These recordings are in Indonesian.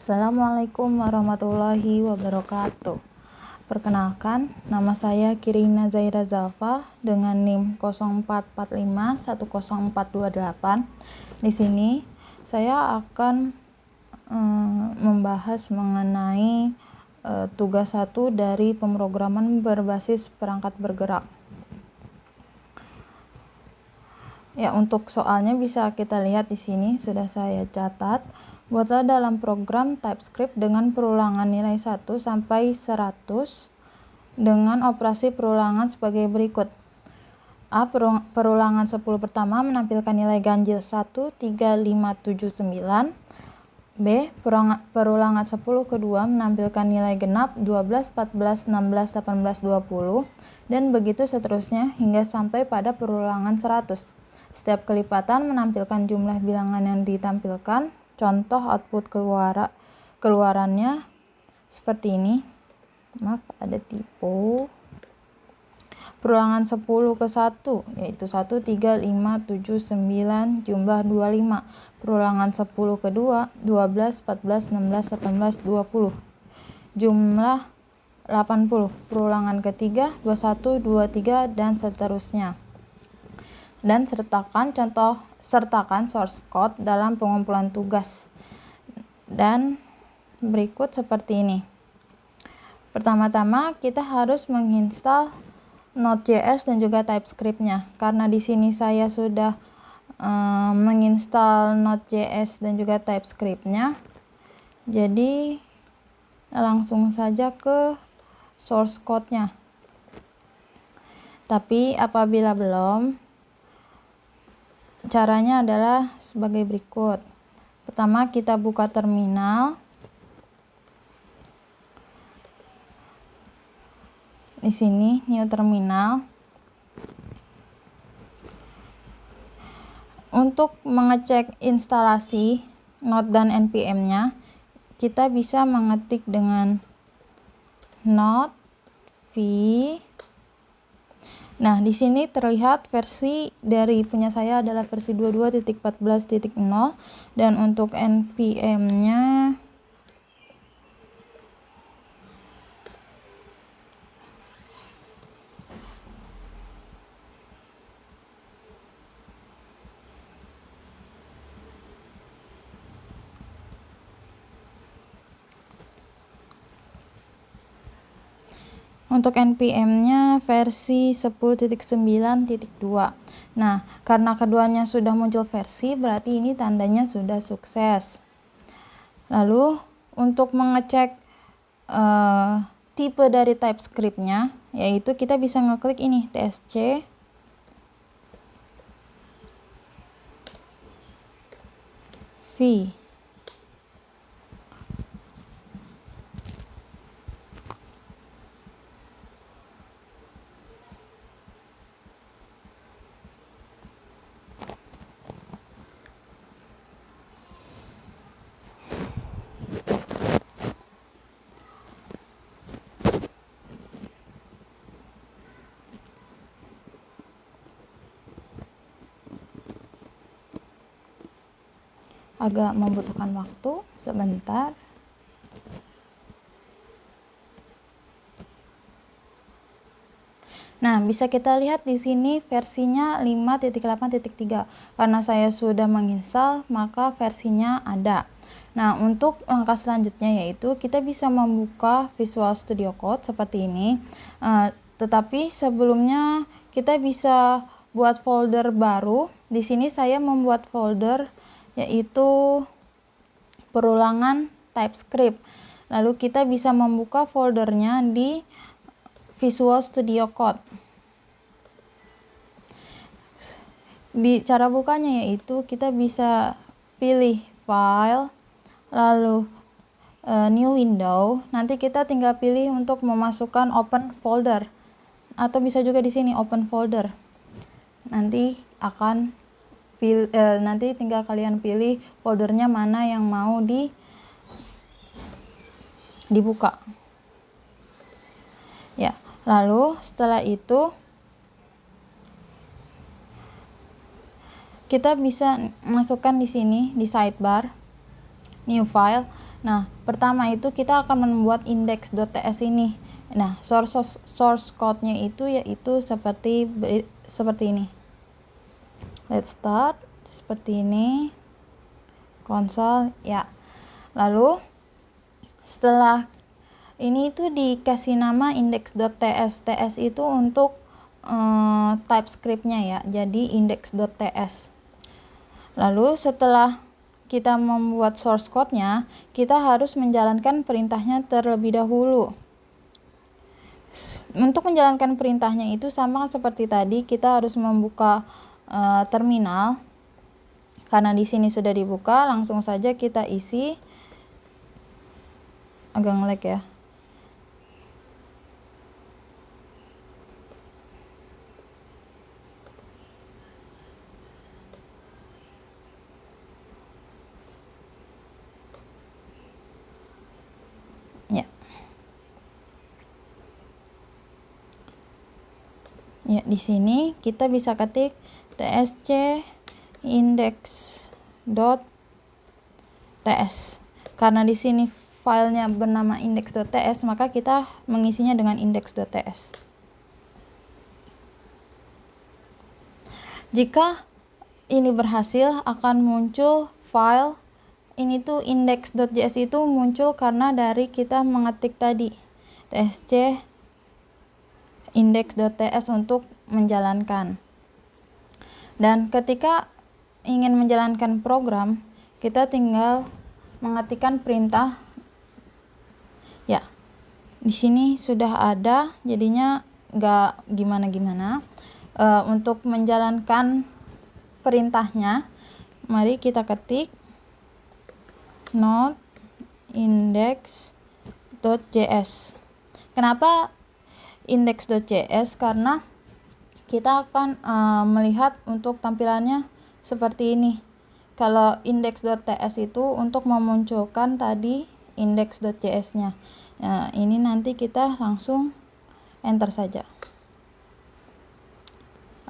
Assalamualaikum warahmatullahi wabarakatuh. Perkenalkan, nama saya Kirina Zaira Zalfa dengan NIM 04451048. Di sini saya akan membahas mengenai tugas 1 dari pemrograman berbasis perangkat bergerak. Ya, untuk soalnya bisa kita lihat di sini sudah saya catat. Buatlah dalam program TypeScript dengan perulangan nilai 1 sampai 100 dengan operasi perulangan sebagai berikut. A. Perulangan 10 pertama menampilkan nilai ganjil 1, 3, 5, 7, 9. B. Perulangan 10 kedua menampilkan nilai genap 12, 14, 16, 18, 20, dan begitu seterusnya hingga sampai pada perulangan 100. Setiap kelipatan menampilkan jumlah bilangan yang ditampilkan. Contoh output keluarannya seperti ini. Maaf, ada typo. Perulangan 10 ke 1 yaitu 1, 3, 5, 7, 9, jumlah 25. Perulangan 10 kedua 12, 14, 16, 18, 20, jumlah 80. Perulangan ketiga 21, 23, dan seterusnya. Dan sertakan source code dalam pengumpulan tugas. Dan berikut seperti ini. Pertama-tama kita harus menginstal Node.js dan juga TypeScript-nya. Karena di sini saya sudah menginstal Node.js dan juga TypeScript-nya. Jadi langsung saja ke source code-nya. Tapi apabila belum, caranya adalah sebagai berikut. Pertama, kita buka terminal. Di sini new terminal. Untuk mengecek instalasi Node dan npm-nya, kita bisa mengetik dengan node v. Nah, di sini terlihat versi dari punya saya adalah versi 22.14.0 dan untuk npm-nya versi 10.9.2. Nah, karena keduanya sudah muncul versi, berarti ini tandanya sudah sukses. Lalu, untuk mengecek tipe dari TypeScript-nya, yaitu kita bisa ngeklik ini, tsc v. Agak membutuhkan waktu sebentar. Nah, bisa kita lihat di sini versinya 5.8.3. Karena saya sudah menginstal, maka versinya ada. Nah, untuk langkah selanjutnya yaitu kita bisa membuka Visual Studio Code seperti ini. Tetapi sebelumnya kita bisa buat folder baru. Di sini saya membuat folder yaitu perulangan TypeScript. Lalu kita bisa membuka foldernya di Visual Studio Code. Di cara bukanya yaitu kita bisa pilih file, lalu new window. Nanti kita tinggal pilih untuk memasukkan open folder, atau bisa juga di sini open folder. Nanti tinggal kalian pilih foldernya mana yang mau dibuka. Ya, lalu setelah itu kita bisa masukkan di sini di sidebar new file. Nah, pertama itu kita akan membuat index.ts ini. Nah, source code-nya itu yaitu seperti ini. Let's start seperti ini. Konsol ya. Lalu setelah ini itu dikasih nama index.ts. TS itu untuk TypeScript-nya ya. Jadi index.ts. Lalu setelah kita membuat source code-nya, kita harus menjalankan perintahnya terlebih dahulu. Untuk menjalankan perintahnya itu sama seperti tadi, kita harus membuka terminal. Karena di sini sudah dibuka, langsung saja kita isi. Agak nge-lag ya. Ya, di sini kita bisa ketik tsc index.ts. Karena di sini filenya bernama index.ts, maka kita mengisinya dengan index.ts. Jika ini berhasil, akan muncul file ini tuh index.js itu muncul karena dari kita mengetik tadi tsc index.ts untuk menjalankan. Dan ketika ingin menjalankan program, kita tinggal mengetikkan perintah. Ya, di sini sudah ada, jadinya nggak gimana-gimana. Untuk menjalankan perintahnya, mari kita ketik node index.js. Kenapa index.js? Karena kita akan melihat untuk tampilannya seperti ini. Kalau index.ts itu untuk memunculkan tadi index.js-nya. Ini nanti kita langsung enter saja.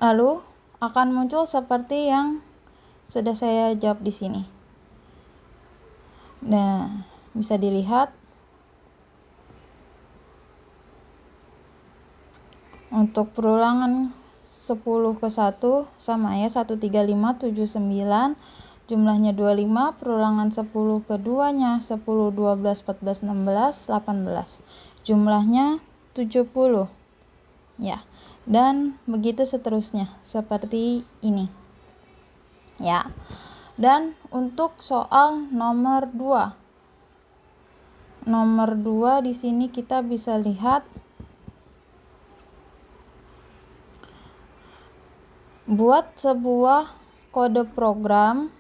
Lalu akan muncul seperti yang sudah saya jawab di sini. Nah, bisa dilihat untuk perulangan 10 ke 1 sama ya 13579, jumlahnya 25, perulangan 10 ke 2-nya 10, 12, 14, 16, 18, jumlahnya 70 ya, dan begitu seterusnya seperti ini ya. Dan untuk soal nomor 2 di sini kita bisa lihat buat sebuah kode program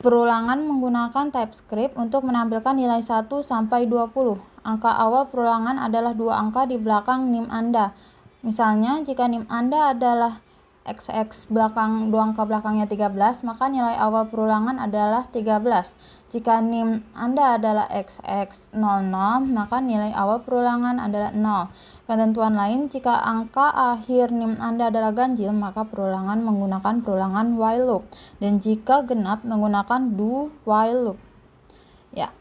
perulangan menggunakan TypeScript untuk menampilkan nilai 1 sampai 20. Angka awal perulangan adalah 2 angka di belakang NIM Anda. Misalnya, jika NIM Anda adalah XX belakang 2 angka belakangnya 13, maka nilai awal perulangan adalah 13. Jika NIM Anda adalah XX00, maka nilai awal perulangan adalah 0. Ketentuan lain, jika angka akhir NIM Anda adalah ganjil, maka perulangan menggunakan perulangan while loop. Dan jika genap, menggunakan do while loop. Ya.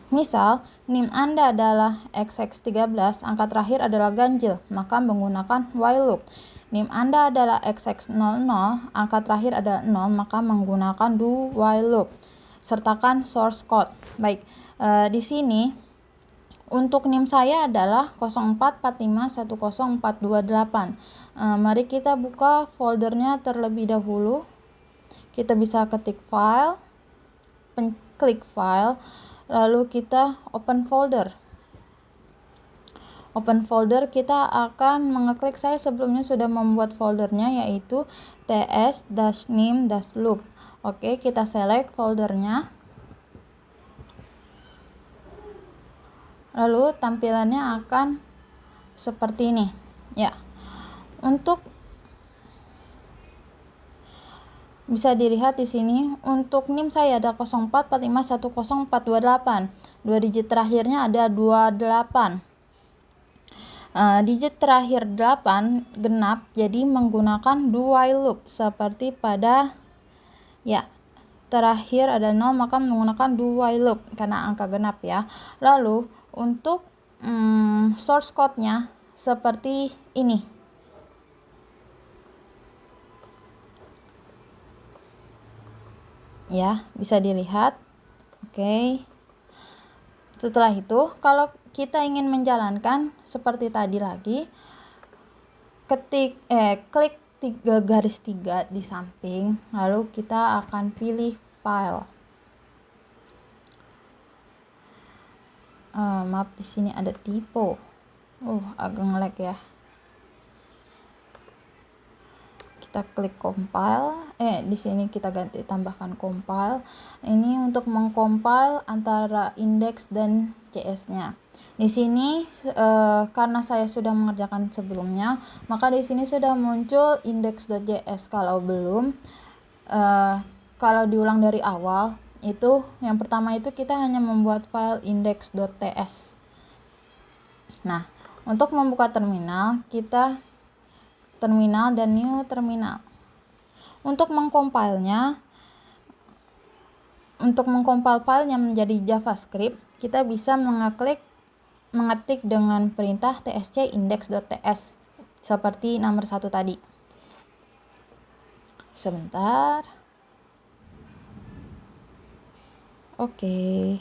Misal, NIM Anda adalah XX13, angka terakhir adalah ganjil, maka menggunakan while loop. NIM Anda adalah XX00, angka terakhir adalah 0, maka menggunakan do while loop. Sertakan source code. Baik, di sini untuk NIM saya adalah 04451048. Mari kita buka foldernya terlebih dahulu. Kita bisa ketik file, klik file, lalu kita open folder. Open folder, kita akan mengeklik, saya sebelumnya sudah membuat foldernya yaitu ts-nim-loop. Oke, kita select foldernya. Lalu tampilannya akan seperti ini. Ya. Untuk bisa dilihat di sini untuk NIM saya ada 04451048. 2 digit terakhirnya ada 28. Digit terakhir 8 genap, jadi menggunakan do while loop seperti pada ya terakhir ada 0, maka menggunakan do while loop karena angka genap ya. Lalu untuk source code-nya seperti ini. Ya, bisa dilihat. Oke. Setelah itu, kalau kita ingin menjalankan seperti tadi lagi, klik 3 garis 3 di samping, lalu kita akan pilih file. Maaf, di sini ada typo. Agak nge-lag ya. Kita klik compile. Di sini kita tambahkan compile. Ini untuk mengcompile antara index dan JS-nya. Di sini karena saya sudah mengerjakan sebelumnya, maka di sini sudah muncul index.js. Kalau belum, kalau diulang dari awal, itu yang pertama itu kita hanya membuat file index.ts. Nah, untuk membuka terminal, kita terminal dan new terminal. Untuk mengcompile-nya, untuk mengcompile filenya menjadi JavaScript, kita bisa mengetik dengan perintah tsc index.ts seperti nomor 1 tadi. Sebentar. Oke.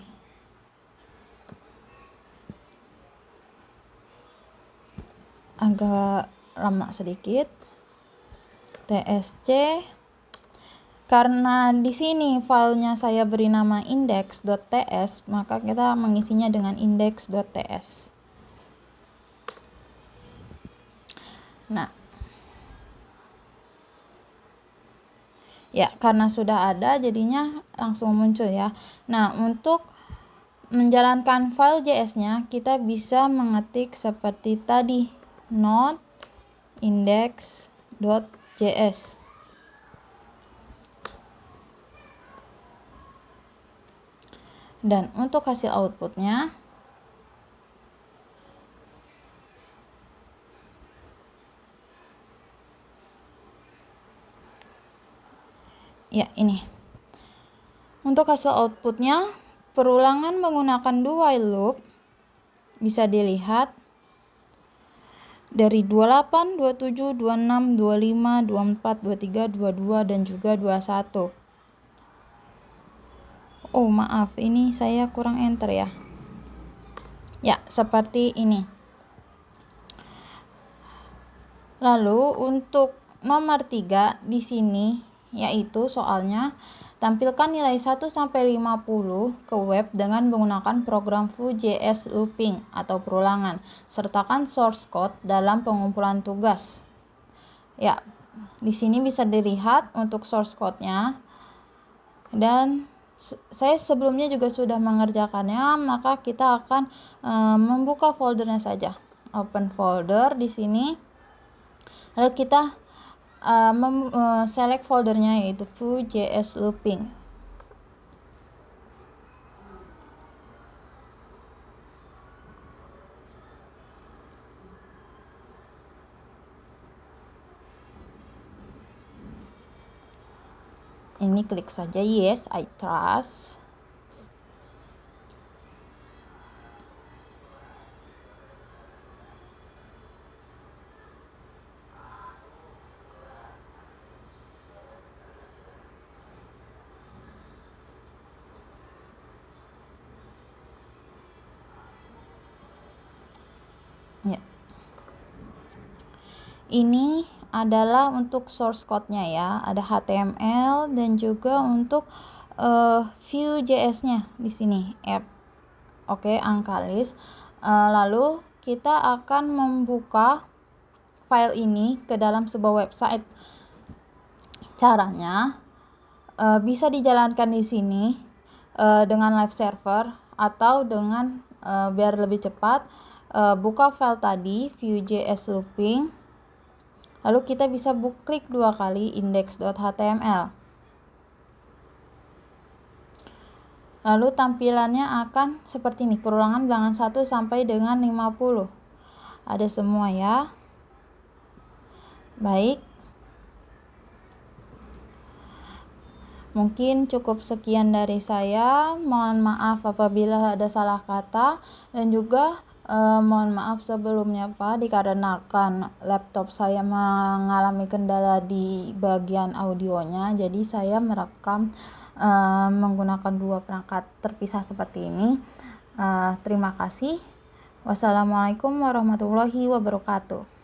Agak lama sedikit. tsc, karena di sini filenya saya beri nama index.ts, maka kita mengisinya dengan index.ts. Nah, ya, karena sudah ada jadinya langsung muncul ya. Nah, untuk menjalankan file JS-nya, kita bisa mengetik seperti tadi, node index.js. Dan untuk hasil outputnya, ya ini. Untuk hasil outputnya, perulangan menggunakan do while loop bisa dilihat dari 28, 27, 26, 25, 24, 23, 22, dan juga 21. Maaf, ini saya kurang enter ya. Ya, seperti ini. Lalu untuk nomor 3 di sini, yaitu soalnya tampilkan nilai 1 sampai 50 ke web dengan menggunakan program Vue.js looping atau perulangan. Sertakan source code dalam pengumpulan tugas. Ya, di sini bisa dilihat untuk source code-nya. Dan saya sebelumnya juga sudah mengerjakannya, maka kita akan membuka foldernya saja. Open folder di sini. Lalu kita select foldernya, yaitu Vue.js looping. Ini klik saja yes, I trust. Ya. Ini adalah untuk source code-nya ya. Ada HTML dan juga untuk Vue.js-nya di sini. App. Oke, angka list. Lalu kita akan membuka file ini ke dalam sebuah website. Caranya bisa dijalankan di sini dengan live server, atau dengan biar lebih cepat, buka file tadi Vue.js looping, lalu kita bisa klik 2 kali index.html. Lalu tampilannya akan seperti ini, perulangan bilangan 1 sampai dengan 50. Ada semua ya. Baik. Mungkin cukup sekian dari saya. Mohon maaf apabila ada salah kata, dan juga mohon maaf sebelumnya Pak, dikarenakan laptop saya mengalami kendala di bagian audionya, jadi saya merekam menggunakan dua perangkat terpisah seperti ini. Terima kasih. Wassalamualaikum warahmatullahi wabarakatuh.